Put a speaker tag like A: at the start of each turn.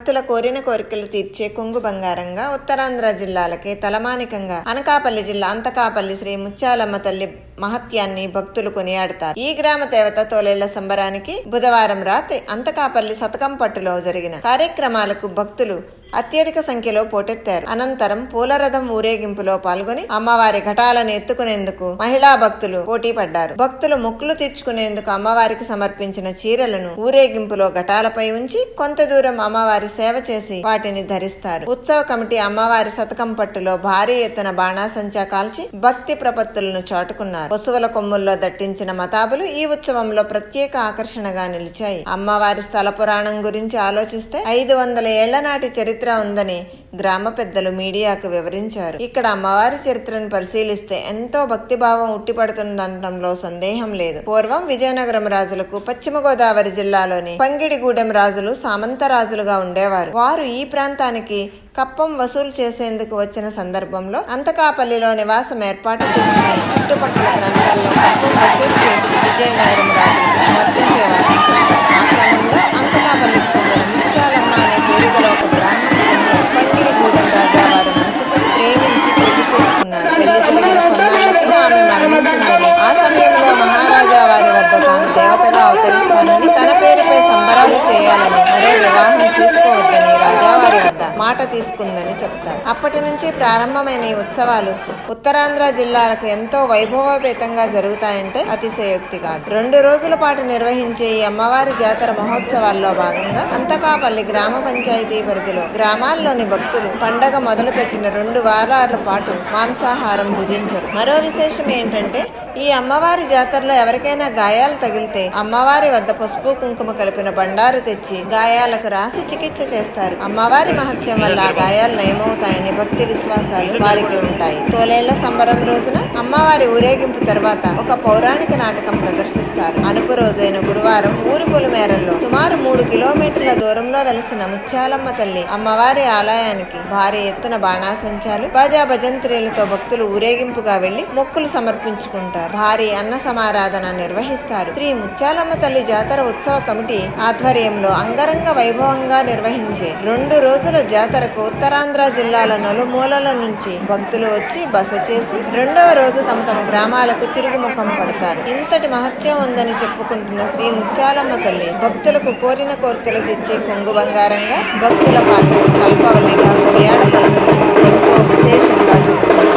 A: భక్తుల కోరిన కోరికలు తీర్చే కొంగు బంగారంగా ఉత్తరాంధ్ర జిల్లాలకే తలమానికంగా అనకాపల్లి జిల్లా అంతకాపల్లి శ్రీ ముత్యాలమ్మ తల్లి మహత్యాన్ని భక్తులు కొనియాడతారు. ఈ గ్రామ దేవత తోలేళ్ల సంబరానికి బుధవారం రాత్రి అంతకాపల్లి సతకంపట్టులో జరిగిన కార్యక్రమాలకు భక్తులు అత్యధిక సంఖ్యలో పోటెత్తారు. అనంతరం పూలరథం ఊరేగింపులో పాల్గొని అమ్మవారి ఘటాలను ఎత్తుకునేందుకు మహిళా భక్తులు పోటీ పడ్డారు. భక్తులు మొక్కులు తీర్చుకునేందుకు అమ్మవారికి సమర్పించిన చీరలను ఊరేగింపులో ఘటాలపై ఉంచి కొంత దూరం అమ్మవారి సేవ చేసి వాటిని ధరిస్తారు. ఉత్సవ కమిటీ అమ్మవారి సతకం పట్టులో భారీ ఎత్తున బాణాసంచా కాల్చి భక్తి ప్రపత్తులను చాటుకున్నారు. పశువుల కొమ్ముల్లో దట్టించిన మతాబులు ఈ ఉత్సవంలో ప్రత్యేక ఆకర్షణగా నిలిచాయి. అమ్మవారి స్థల పురాణం గురించి ఆలోచిస్తే 500 ఏళ్ల నాటి చరిత్ర ఉందని గ్రామ పెద్దలు మీడియాకు వివరించారు. ఇక్కడ అమ్మవారి చరిత్రను పరిశీలిస్తే ఎంతో భక్తిభావం ఉట్టిపడుతుందనడంలో సందేహం లేదు. పూర్వం విజయనగరం రాజులకు పశ్చిమ గోదావరి జిల్లాలోని పంగిడిగూడెం రాజులు సామంత రాజులుగా ఉండేవారు. వారు ఈ ప్రాంతానికి కప్పం వసూలు చేసేందుకు వచ్చిన సందర్భంలో అంతకాపల్లిలో నివాసం ఏర్పాటు చేసుకుని చుట్టుపక్కల ప్రాంతాల్లో కప్పం వసూలు చేసి విజయనగరం రాజులకు సమర్పించేవారు. ఆ క్రమంలో అంతకాపల్లికి చెందిన ముత్యాలమ్మ అనే పేరు గల ఒక బ్రాహ్మణ పంగిడిగూడెం రాజా వారు మనసుకు ప్రేమించి పెళ్లి చేసుకున్నారు. పెళ్లి జరిగిన కొన్నాళ్లకే ఆమె మరణించిందని, ఆ సమయంలో మహారాజా వారి వద్ద తాను దేవతగా అవతరిస్తానని, తన పేరుపై సంబరాలు చేయాలని, మరో వివాహం చేసుకోవద్దని రాజావారి వద్ద మాట తీసుకుందని చెప్తారు. అప్పటి నుంచి ప్రారంభమైన ఈ ఉత్సవాలు ఉత్తరాంధ్ర జిల్లాలకు ఎంతో వైభవోపేతంగా జరుగుతాయంటే అతిశయోక్తి కాదు. 2 రోజుల పాటు నిర్వహించే ఈ అమ్మవారి జాతర మహోత్సవాల్లో భాగంగా అంతకాపల్లి గ్రామ పంచాయతీ పరిధిలో గ్రామాల్లోని భక్తులు పండగ మొదలుపెట్టిన 2 వారాల పాటు మాంసాహారం భుజించరు. మరో విశేషం ఏంటంటే ఈ అమ్మవారి జాతరలో ఎవరికైనా గాయాలు తగిలితే అమ్మవారి వద్ద పసుపు కుంకుమ కలిపిన బండారు తెచ్చి గాయాలకు రాసి చికిత్స చేస్తారు. అమ్మవారి మహత్యం వల్ల ఆ గాయాలు నయమవుతాయని భక్తి విశ్వాసాలు వారికి ఉంటాయి. తోలేళ్ల సంబరం రోజున అమ్మవారి ఊరేగింపు తర్వాత ఒక పౌరాణిక నాటకం ప్రదర్శిస్తారు. అనుపు రోజైన గురువారం ఊరి పొలిమేరల్లో సుమారు 3 కిలోమీటర్ల దూరంలో వెలసిన ముత్యాలమ్మ తల్లి అమ్మవారి ఆలయానికి భారీ ఎత్తున బాణాసంచాలు, బాజా భజంత్రీలతో భక్తులు ఊరేగింపుగా వెళ్లి మొక్కులు సమర్పించుకుంటారు. భారీ అన్న సమారాధన నిర్వహిస్తారు. శ్రీ ముత్యాలమ్మ తల్లి జాతర ఉత్సవ కమిటీ ఆధ్వర్యంలో అంగరంగ వైభవంగా నిర్వహించే 2 రోజుల జాతరకు ఉత్తరాంధ్ర జిల్లాల నలుమూలల నుంచి భక్తులు వచ్చి బస చేసి 2వ రోజు తమ తమ గ్రామాలకు తిరుగుముఖం పడతారు. ఇంతటి మహత్యం ఉందని చెప్పుకుంటున్న శ్రీ ముత్యాలమ్మ తల్లి భక్తులకు కోరిన కోరికలు తీర్చే కొంగు బంగారంగా, భక్తుల పాల్గొని కల్పవల్లిగా కొనియాడబడుతుందని ఎంతో విశేషంగా చెప్పుకుంటారు.